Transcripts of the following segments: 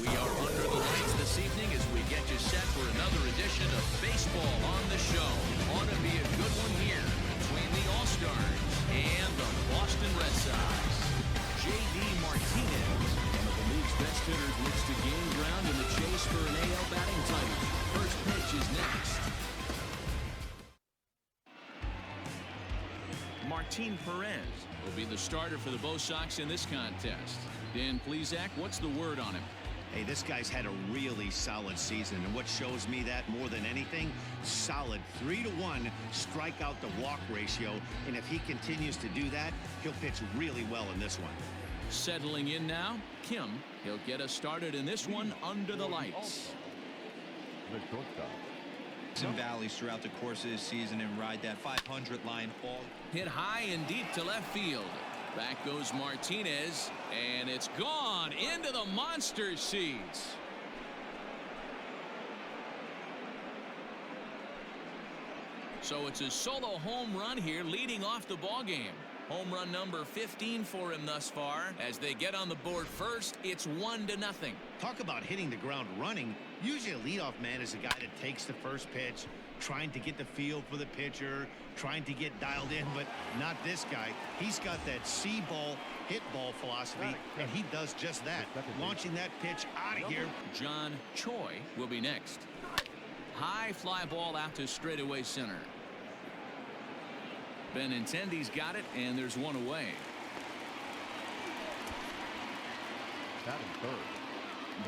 We are under the lights this evening as we get you set for another edition of Baseball on the Show. Ought to be a good one here between the All-Stars and the Boston Red Sox. J.D. Martinez, one of the league's best hitters, looks to gain ground in the chase for an AL batting title. First pitch is next. Martin Perez will be the starter for the Bo Sox in this contest. Dan Plesac, what's the word on him? Hey, this guy's had a really solid season, and what shows me that more than anything, solid 3-to-1 strikeout to walk ratio, and if he continues to do that, he'll pitch really well in this one. Settling in now, Kim. He'll get us started in this one under the lights. And valleys throughout the course of this season and ride that 500 line all. Hit high and deep to left field. Back goes Martinez, and it's gone into the monster seats. So it's a solo home run here leading off the ballgame. Home run number 15 for him thus far. As they get on the board first, it's 1-0. Talk about hitting the ground running. Usually a leadoff man is a guy that takes the first pitch, trying to get the feel for the pitcher, trying to get dialed in, but not this guy. He's got that see ball, hit ball philosophy, and he does just that, launching that pitch out of here. John Choi will be next. High fly ball out to straightaway center. Benintendi's got it, and there's one away.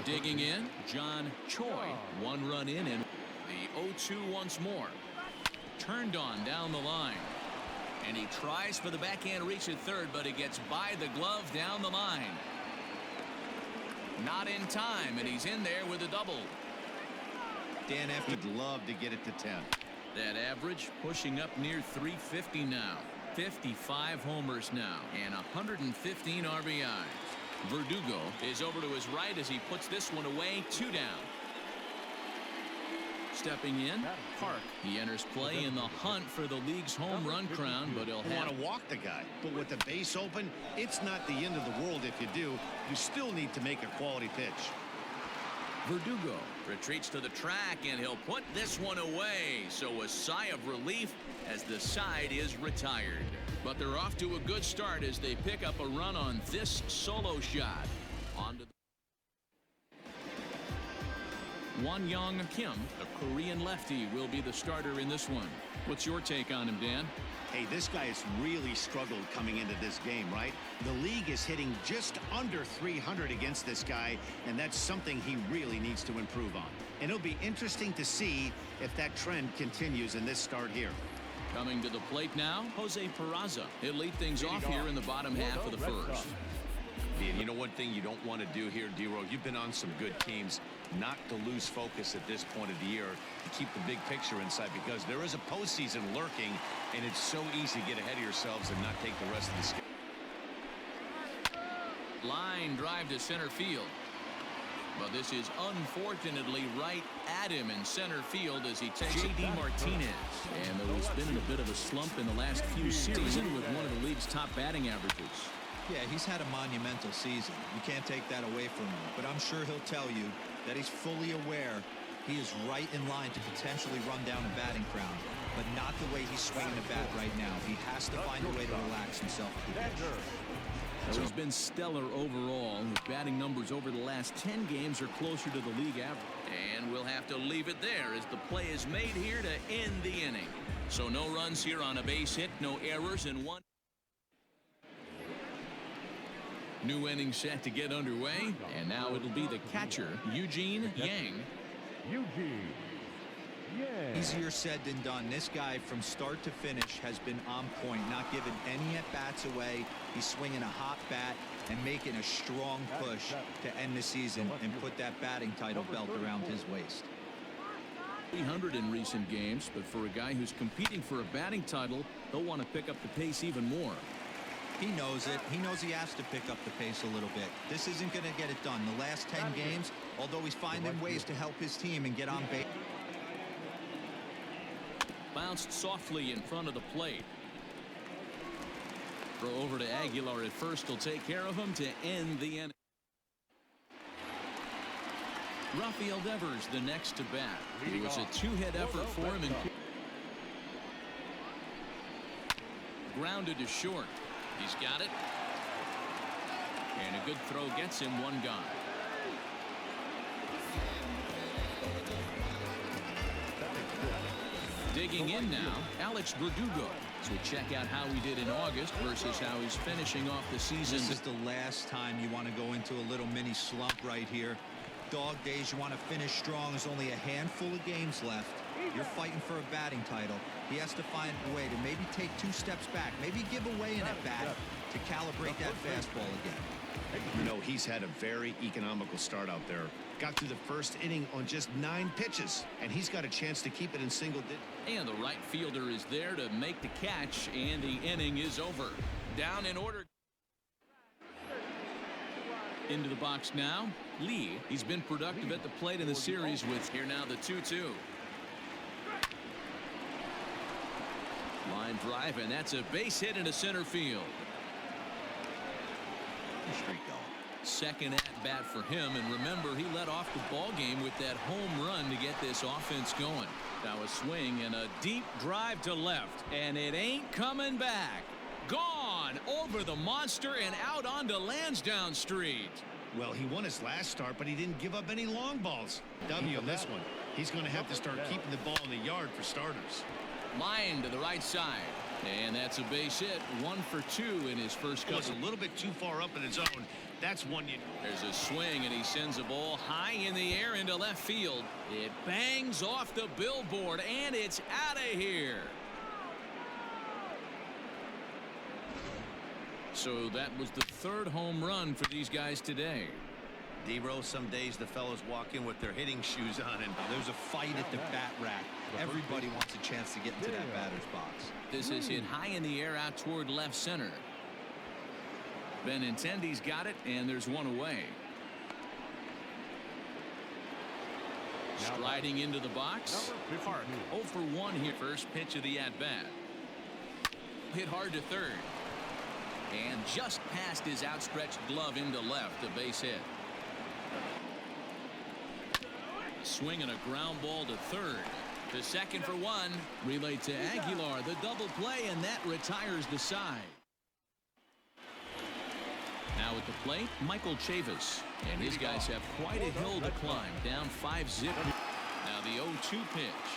Digging in, John Choi. One run in, and the 0-2 once more. Turned on down the line. And he tries for the backhand reach at third, but it gets by the glove down the line. Not in time, and he's in there with a double. Dan F. would love to get it to 10. That average pushing up near 350 now. 55 homers now and 115 RBIs. Verdugo is over to his right as he puts this one away. 2 down. Stepping in, Park. He enters play in the hunt for the league's home run crown, but he'll want to walk the guy. But with the base open, it's not the end of the world if you do. You still need to make a quality pitch. Verdugo retreats to the track, and he'll put this one away. So a sigh of relief as the side is retired. But they're off to a good start as they pick up a run on this solo shot. On to Won Young Kim, a Korean lefty, will be the starter in this one. What's your take on him, Dan? Hey, this guy has really struggled coming into this game, right? The league is hitting just under 300 against this guy, and that's something he really needs to improve on. And it'll be interesting to see if that trend continues in this start here. Coming to the plate now, Jose Peraza. He'll lead things off here in the bottom half of the first. And you know one thing you don't want to do here, D-Row, you've been on some good teams, not to lose focus at this point of the year, to keep the big picture inside, because there is a postseason lurking, and it's so easy to get ahead of yourselves and not take the rest of the schedule. Line drive to center field. But this is unfortunately right at him in center field as he takes J.D. Martinez. And though he's been in a bit of a slump in the last few seasons with one of the league's top batting averages. Yeah, he's had a monumental season. You can't take that away from him. But I'm sure he'll tell you that he's fully aware he is right in line to potentially run down a batting crown. But not the way he's swinging the bat right now. He has to find a way to relax himself at the pitch. So he's been stellar overall. His batting numbers over the last 10 games are closer to the league average. And we'll have to leave it there as the play is made here to end the inning. So no runs here on a base hit, no errors, and one. New inning set to get underway, and now it'll be the catcher, Eugene Yang. Easier said than done. This guy from start to finish has been on point, not giving any at-bats away. He's swinging a hot bat and making a strong push to end the season and put that batting title belt around his waist. 300 in recent games, but for a guy who's competing for a batting title, he'll want to pick up the pace even more. He knows it. He knows he has to pick up the pace a little bit. This isn't going to get it done. The last 10 games, although he's finding ways to help his team and get on base. Bounced softly in front of the plate. Throw over to Aguilar at first will take care of him to end the inning. Rafael Devers, the next to bat. It was a two-hit effort for him. And grounded to short. He's got it. And a good throw gets him one gone. Digging in now, Alex Verdugo. So we'll check out how he did in August versus how he's finishing off the season. This is the last time you want to go into a little mini slump right here. Dog days, you want to finish strong. There's only a handful of games left. You're fighting for a batting title. He has to find a way to maybe take 2 steps back, maybe give away an at-bat to calibrate that fastball again. You know, he's had a very economical start out there. Got through the first inning on just 9 pitches, and he's got a chance to keep it in single digits. And the right fielder is there to make the catch, and the inning is over. Down in order. Into the box now, Lee. He's been productive at the plate in the series with here now the 2-2. Line drive, and that's a base hit into center field. Streak going. Second at bat for him, and remember, he led off the ball game with that home run to get this offense going. Now a swing and a deep drive to left, and it ain't coming back. Gone over the monster and out onto Lansdowne Street. Well, he won his last start, but he didn't give up any long balls. W on this one. He's going to have to start keeping the ball in the yard for starters. Line to the right side. And that's a base hit. 1 for 2 in his first couple. Goes a little bit too far up in his zone. That's one you. There's a swing, and he sends a ball high in the air into left field. It bangs off the billboard, and it's out of here. So that was the 3rd home run for these guys today. D-Rose, some days the fellows walk in with their hitting shoes on, and There's a fight at the bat rack. Everybody wants a chance to get into that batter's box. This is hit high in the air out toward left center. Benintendi's got it, and there's one away. Striding into the box. Park 0 for 1 here. First pitch of the at-bat. Hit hard to third. And just past his outstretched glove into left, a base hit. Swing and a ground ball to third. To second for 1. Relay to Aguilar, the double play, and that retires the side. Now at the plate, Michael Chavis. And his guys have quite a hill to climb. Down 5-zip. Now the 0-2 pitch.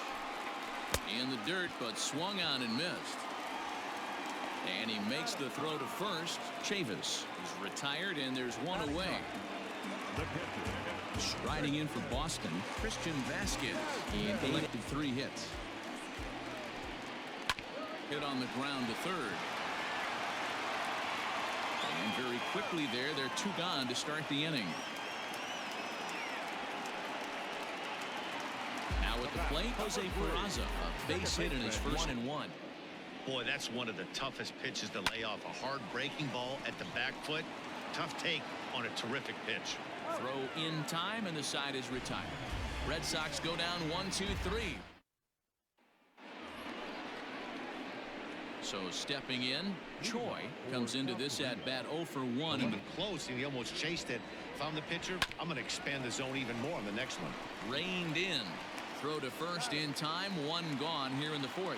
In the dirt, but swung on and missed. And he makes the throw to first. Chavis is retired, and there's one away. Striding in for Boston, Christian Vasquez. He collected 3 hits. Hit on the ground to third. And very quickly there, they're 2 gone to start the inning. Now at the plate, Jose Peraza, a base hit in his first 1-1. boy, that's one of the toughest pitches to lay off. A hard breaking ball at the back foot. Tough take on a terrific pitch. Throw in time, and the side is retired. Red Sox go down 1-2-3. So stepping in, Choi comes into this at bat 0 for 1. Even close, and he almost chased it. If I'm the pitcher, I'm going to expand the zone even more on the next one. Reined in. Throw to first in time. 1 gone here in the 4th.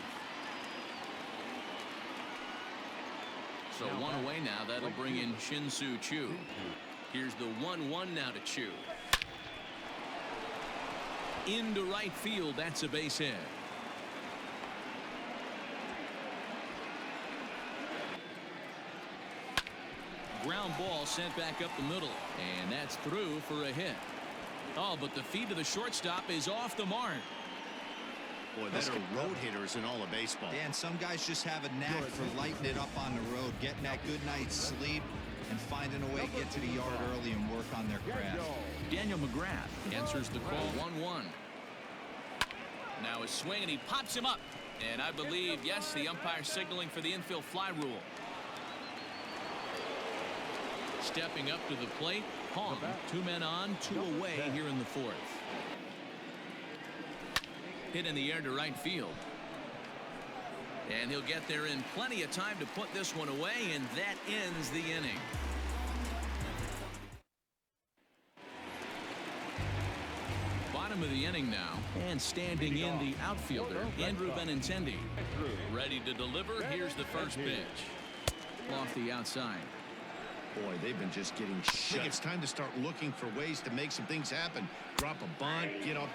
So 1 away now. That'll bring in Shin-Soo Choo. Here's the 1-1 now to Choo. Into right field. That's a base hit. Ground ball sent back up the middle, and that's through for a hit. Oh, but the feet of the shortstop is off the mark. Boy, better road hitters in all of baseball. Dan, some guys just have a knack for lighting it up on the road, getting that good night's sleep, and finding a way to get to the yard early and work on their craft. Daniel McGrath answers the call. 1-1. Now a swing, and he pops him up. And I believe, yes, the umpire signaling for the infield fly rule. Stepping up to the plate, Hong. 2 men on, 2 away here in the 4th. Hit in the air to right field. And he'll get there in plenty of time to put this one away, and that ends the inning. Bottom of the inning now, and standing in the outfielder, Andrew Benintendi. Ready to deliver. Here's the first pitch. Off the outside. Boy, they've been just getting shut. I think it's time to start looking for ways to make some things happen. Drop a bunt, get off.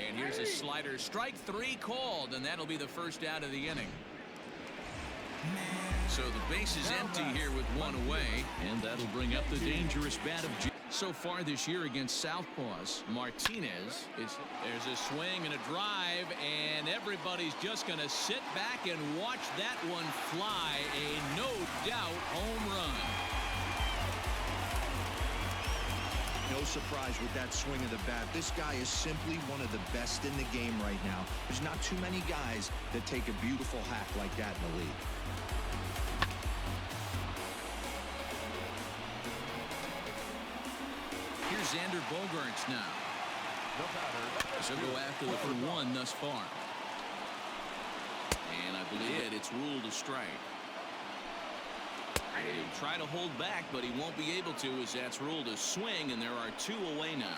And here's a slider. Strike 3 called, and that'll be the first out of the inning. So the base is empty here with one away, and that'll bring up the dangerous bat of so far this year against Southpaws. Martinez there's a swing and a drive, and everybody's just going to sit back and watch that one fly. A no doubt home run. No surprise with that swing of the bat. This guy is simply one of the best in the game right now. There's not too many guys that take a beautiful hack like that in the league. Here's Xander Bogaerts now. She'll go after the for one thus far. And I believe it's ruled a strike. He'll try to hold back, but he won't be able to, as that's ruled a swing, and there are 2 away now.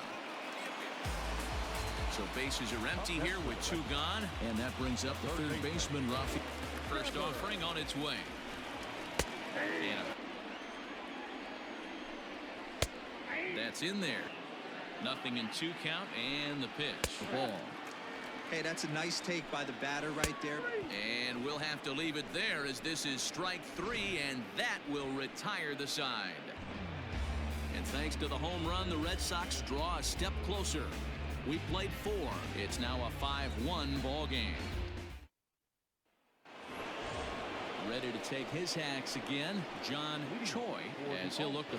So bases are empty here with 2 gone, and that brings up the third baseman, Rafi. First offering on its way. And that's in there. Nothing in 2 count, and the pitch. The ball. Hey, that's a nice take by the batter right there. And we'll have to leave it there, as this is strike 3, and that will retire the side. And thanks to the home run, the Red Sox draw a step closer. We played 4. It's now a 5-1 ball game. Ready to take his hacks again, John Choi, as he'll look to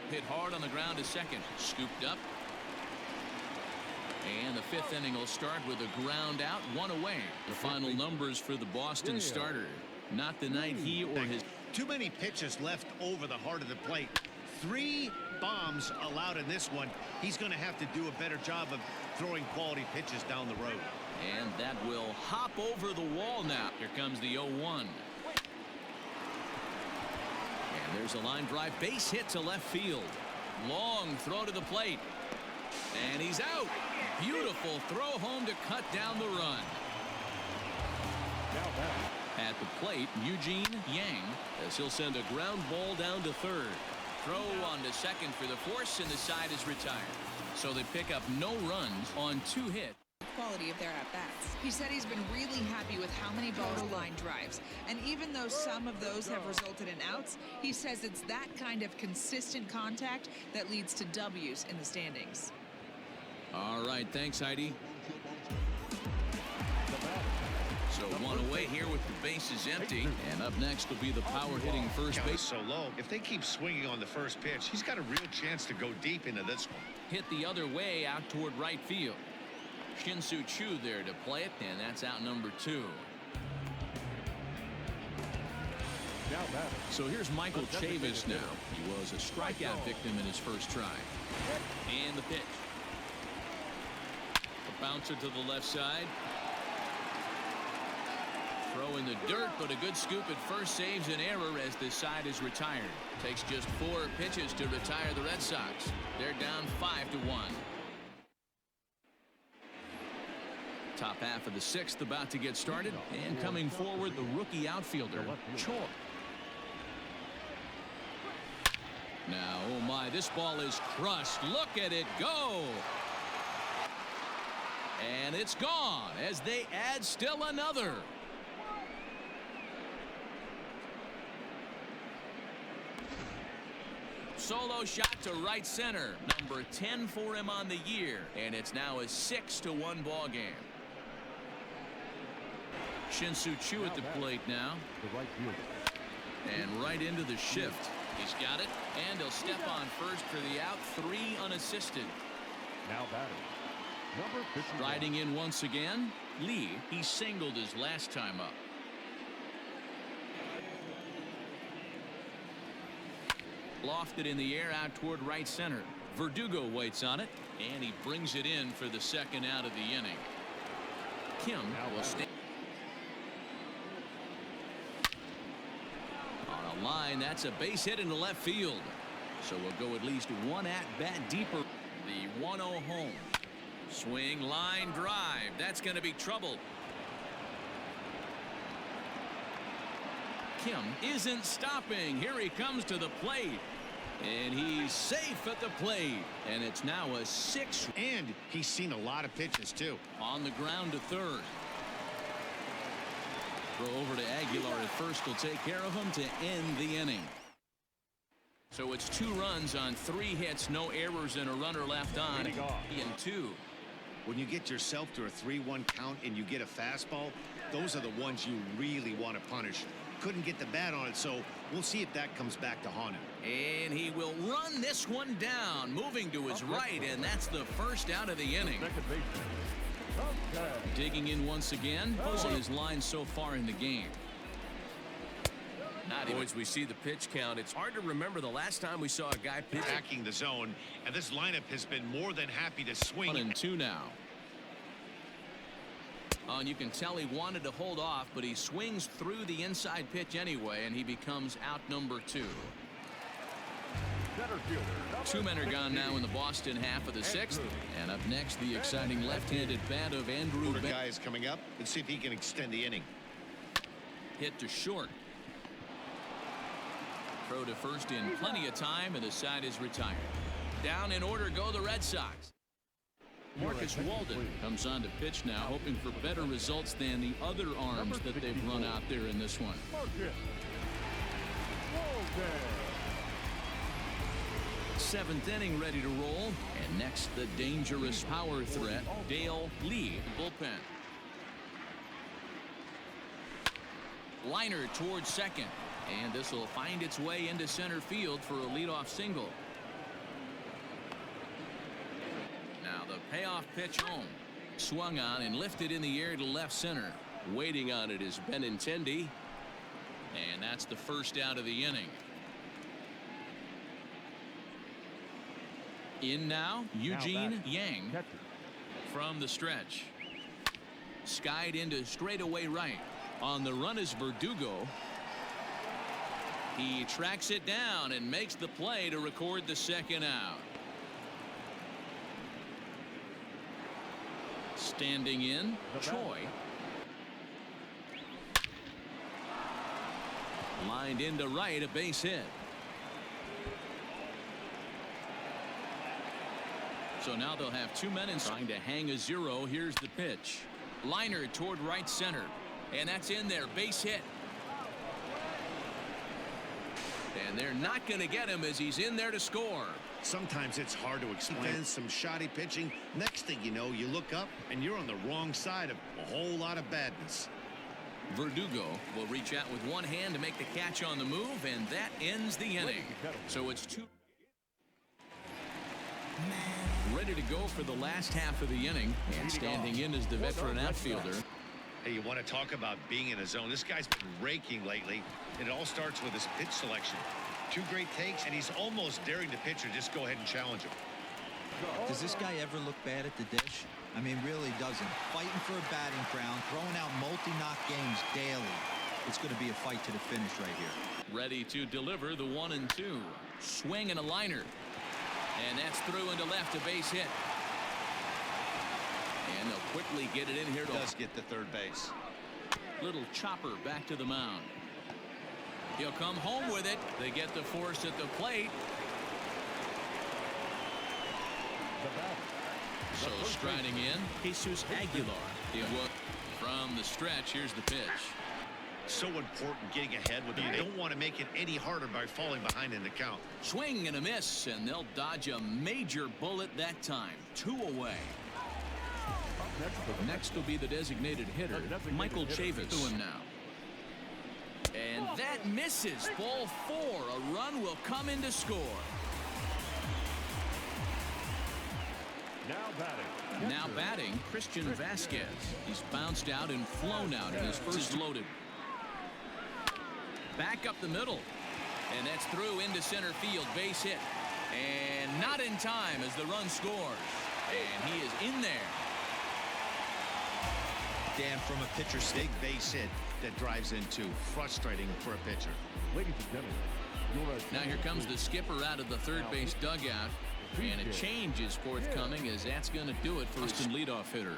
hit hard on the ground to second. Scooped up. And the 5th inning will start with a ground out, 1 away. The final numbers for the Boston starter. Not the night he or his. Too many pitches left over the heart of the plate. 3 bombs allowed in this one. He's going to have to do a better job of throwing quality pitches down the road. And that will hop over the wall now. Here comes the 0-1. And there's a line drive. Base hit to left field. Long throw to the plate. And he's out. Beautiful throw home to cut down the run. At the plate, Eugene Yang, as he'll send a ground ball down to third. Throw on to second for the force, and the side is retired. So they pick up no runs on 2 hits. Quality of their at-bats. He said he's been really happy with how many balls line drives, and even though some of those have resulted in outs, he says it's that kind of consistent contact that leads to W's in the standings. All right, thanks, Heidi. So 1 away here with the bases empty, and up next will be the power-hitting first base. So low. If they keep swinging on the first pitch, he's got a real chance to go deep into this one. Hit the other way out toward right field. Shin-Soo Choo there to play it, and that's out number 2. So here's Michael Chavis now. He was a strikeout victim in his first try. And the pitch. The bouncer to the left side. Throw in the dirt, but a good scoop at first saves an error as the side is retired. Takes just 4 pitches to retire the Red Sox. They're down 5-1. Top half of the 6th about to get started, and coming forward, the rookie outfielder, Choi. Now, oh my, this ball is crushed. Look at it go. And it's gone as they add still another. Solo shot to right center. Number 10 for him on the year. And it's now a 6-1 ball game. Shin-Soo Choo at the plate now. And right into the shift. He's got it, and he'll step on first for the out. 3 unassisted. Now batting. Riding in once again, Lee. He singled his last time up. Lofted in the air out toward right center. Verdugo waits on it, and he brings it in for the 2nd out of the inning. Kim will stand. line. That's a base hit into left field. So we'll go at least one at-bat deeper. The 1-0 home. Swing, line drive. That's going to be trouble. Kim isn't stopping. Here he comes to the plate. And he's safe at the plate. And it's now a 6. And he's seen a lot of pitches, too. On the ground to third. Throw over to Aguilar at first will take care of him to end the inning. So it's 2 runs on 3 hits, no errors, and a runner left on. And 2. When you get yourself to a 3-1 count and you get a fastball, those are the ones you really want to punish. Couldn't get the bat on it, so we'll see if that comes back to haunt him. And he will run this one down, moving to his right, and that's the first out of the inning. Digging in once again, on his line so far in the game. Not even as we see the pitch count, it's hard to remember the last time we saw a guy pitch. Attacking the zone, and this lineup has been more than happy to swing. 1-2 now. And you can tell he wanted to hold off, but he swings through the inside pitch anyway, and he becomes out number 2. 2 men are gone now in the Boston half of the 6th. And up next, the exciting left-handed bat of Andrew The guy is coming up. Let's see if he can extend the inning. Hit to short. Throw to first in plenty of time, and the side is retired. Down in order go the Red Sox. Marcus Walden comes on to pitch now, hoping for better results than the other arms that they've run out there in this one. 7th inning ready to roll. And next, the dangerous power threat, Dale Lee, bullpen. Liner towards second. And this will find its way into center field for a leadoff single. Now the payoff pitch home. Swung on and lifted in the air to left center. Waiting on it is Benintendi. And that's the first out of the inning. In now, Eugene Yang from the stretch. Skied into straightaway right. On the run is Verdugo. He tracks it down and makes the play to record the second out. Standing in, Choi. Lined into right, a base hit. So now they'll have 2 men in, trying to hang a 0. Here's the pitch. Liner toward right center. And that's in there. Base hit. And they're not going to get him as he's in there to score. Sometimes it's hard to explain some shoddy pitching. Next thing you know, you look up and you're on the wrong side of a whole lot of badness. Verdugo will reach out with one hand to make the catch on the move, and that ends the inning. So it's 2. Ready to go for the last half of the inning, and standing in is the veteran outfielder. Hey, you want to talk about being in a zone? This guy's been raking lately, and it all starts with his pitch selection. 2 great takes, and he's almost daring the pitcher just go ahead and challenge him. Does this guy ever look bad at the dish? I mean, really doesn't. Fighting for a batting crown, throwing out multi-knock games daily. It's going to be a fight to the finish right here. Ready to deliver the 1-2. Swing and a liner. And that's through into left, a base hit. And they'll quickly get it in here. Does get to third base. Little chopper back to the mound. He'll come home with it. They get the force at the plate. So striding in, Jesus Aguilar. From the stretch, here's the pitch. So important getting ahead with them. They don't want to make it any harder by falling behind in the count. Swing and a miss, and they'll dodge a major bullet that time. 2 away. Next will be the designated hitter, Michael Chavis. To him now. And that misses. Ball 4. A run will come in to score. Now batting, Christian Vasquez. He's bounced out and flown out in his first loaded. Back up the middle. And that's through into center field. Base hit. And not in time as the run scores. And he is in there. Dan, from a pitcher's Big stick. base hit that drives in two. Frustrating for a pitcher. Ladies and gentlemen, Now here comes the skipper out of the third base dugout. And a change is forthcoming, as that's going to do it for Boston leadoff hitter.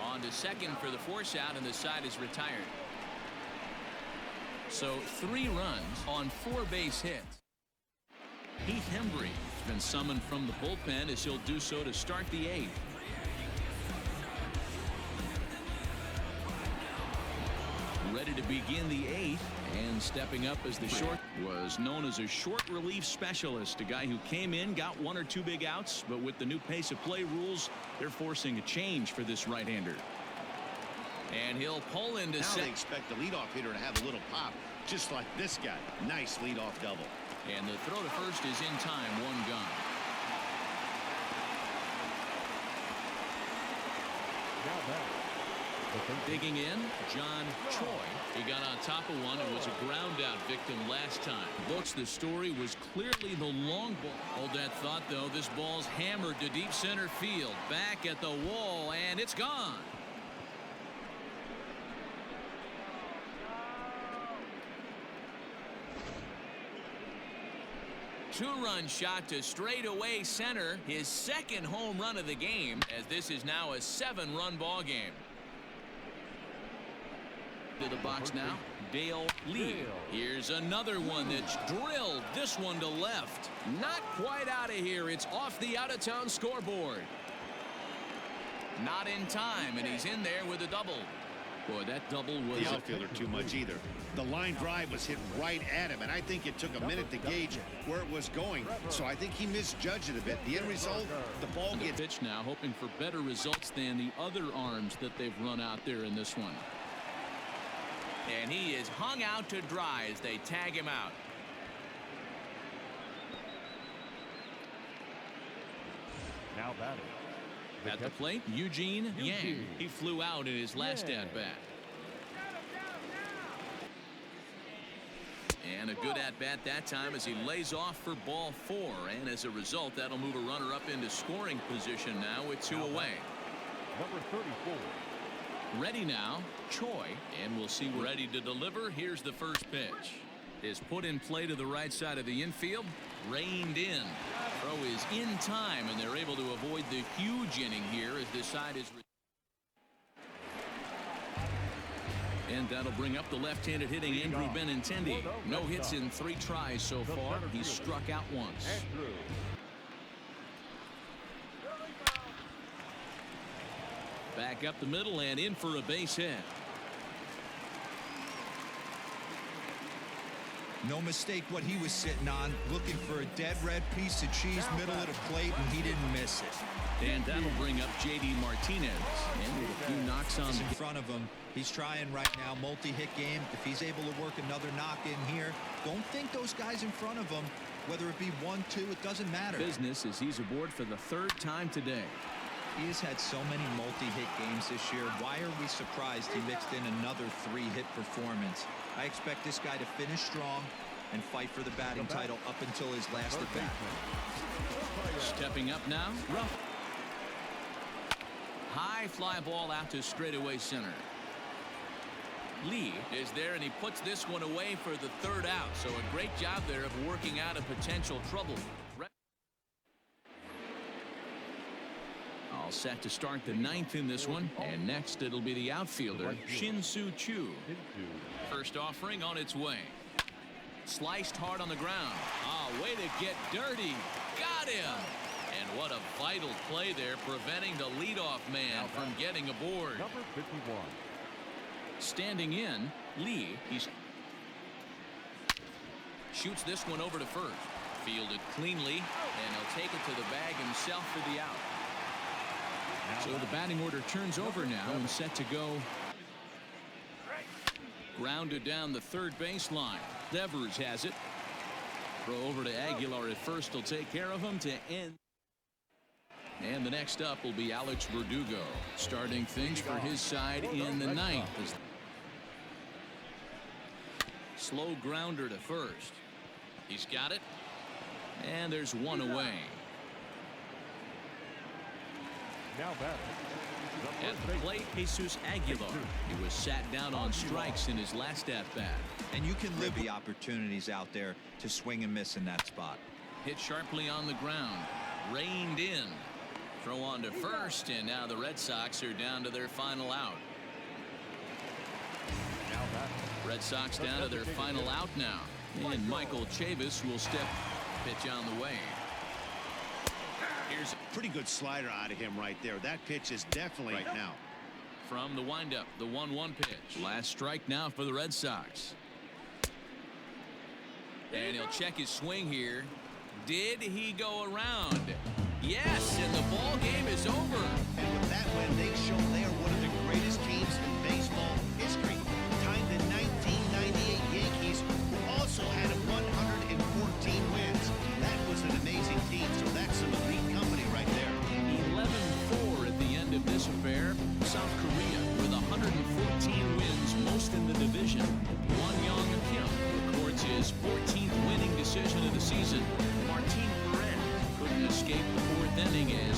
On to second for the force out, and the side is retired. So 3 runs on 4 base hits. Heath Hembry has been summoned from the bullpen, as he'll do so to start the 8th. Ready to begin the 8th, and stepping up as the short was known as a short relief specialist, a guy who came in, got 1 or 2 big outs, but with the new pace of play rules, they're forcing a change for this right-hander. And he'll pull into Now set. they expect the leadoff hitter to have a little pop, just like this guy. Nice leadoff double. And the throw to first is in time, 1 gone. now back. Digging in, John Choi. He got on top of one and was a ground out victim last time. Looks the story was clearly the long ball. Hold that thought, though. This ball's hammered to deep center field. Back at the wall, and it's gone. Two-run shot to straightaway center. His second home run of the game, as this is now a 7-run ball game. To the box now, Dale Lee. Here's another one that's drilled. This one to left. Not quite out of here. It's off the out-of-town scoreboard. Not in time, and he's in there with a double. Boy, that double was... The outfielder too much either. The line drive was hit right at him, and I think it took a minute to gauge where it was going. So I think he misjudged it a bit. The end result, the ball The gets... pitch now, hoping for better results than the other arms that they've run out there in this one. And he is hung out to dry as they tag him out. Now batting. At the plate, Eugene Yang. He flew out in his last at-bat. And a good at-bat that time as he lays off for ball 4. And as a result, that'll move a runner up into scoring position now with 2 away. Number 34. Ready now, Choi, and we'll see. Ready to deliver. Here's the first pitch. Is put in play to the right side of the infield. Reined in. Throw is in time, and they're able to avoid the huge inning here as this side is. And that'll bring up the left-handed hitting Andrew Benintendi. No hits in 3 tries so far. He's struck out once. Andrew. Back up the middle and in for a base hit. No mistake what he was sitting on, looking for a dead red piece of cheese middle of the plate, and he didn't miss it. And that'll bring up J.D. Martinez. And with a few knocks on In front of him, he's trying right now, multi-hit game. If he's able to work another knock in here, don't think those guys in front of him, whether it be 1, 2, it doesn't matter. business as he's aboard for the 3rd time today. He has had so many multi-hit games this year. Why are we surprised he mixed in another 3-hit performance? I expect this guy to finish strong and fight for the batting title up until his last at-bat. Stepping up now, Ruff. High fly ball out to straightaway center. Lee is there, and he puts this one away for the 3rd out. So a great job there of working out a potential trouble. All set to start the 9th in this one, and next it'll be the outfielder Shin-Soo Choo. First offering on its way. Sliced hard on the ground. Way to get dirty. Got him. And what a vital play there, preventing the leadoff man from getting aboard. Number 51. Standing in, Lee. He shoots this one over to first. Fielded cleanly, and he'll take it to the bag himself for the out. So the batting order turns over now and set to go. Grounded down the 3rd baseline. Devers has it. Throw over to Aguilar at first. Will take care of him to end. And the next up will be Alex Verdugo, starting things for his side in the 9th. Slow grounder to first. He's got it. And there's 1 away. Now batting. At the plate, Jesus Aguilar. He was sat down on strikes in his last at-bat. And you can live the opportunities out there to swing and miss in that spot. Hit sharply on the ground. Reined in. Throw on to first, and now the Red Sox are down to their final out. Now batting. Red Sox down to their final out now. And Michael Chavis will step pitch on the way. Here's Pretty good slider out of him right there. That pitch is definitely right now. from the windup, the 1-1 pitch. Last strike now for the Red Sox. And he'll check his swing here. Did he go around? Yes, and the ball game is over. And with that win, they show they are one of the greatest teams in baseball history. Tying the 1998 Yankees, who also had 114 wins. That was an amazing team, so that's some elite company right there. 11-4 at the end of this affair. South Korea with 114 wins, most in the division. Won Young Kim records his 14th winning decision of the season. Martin Perez couldn't escape the fourth inning, and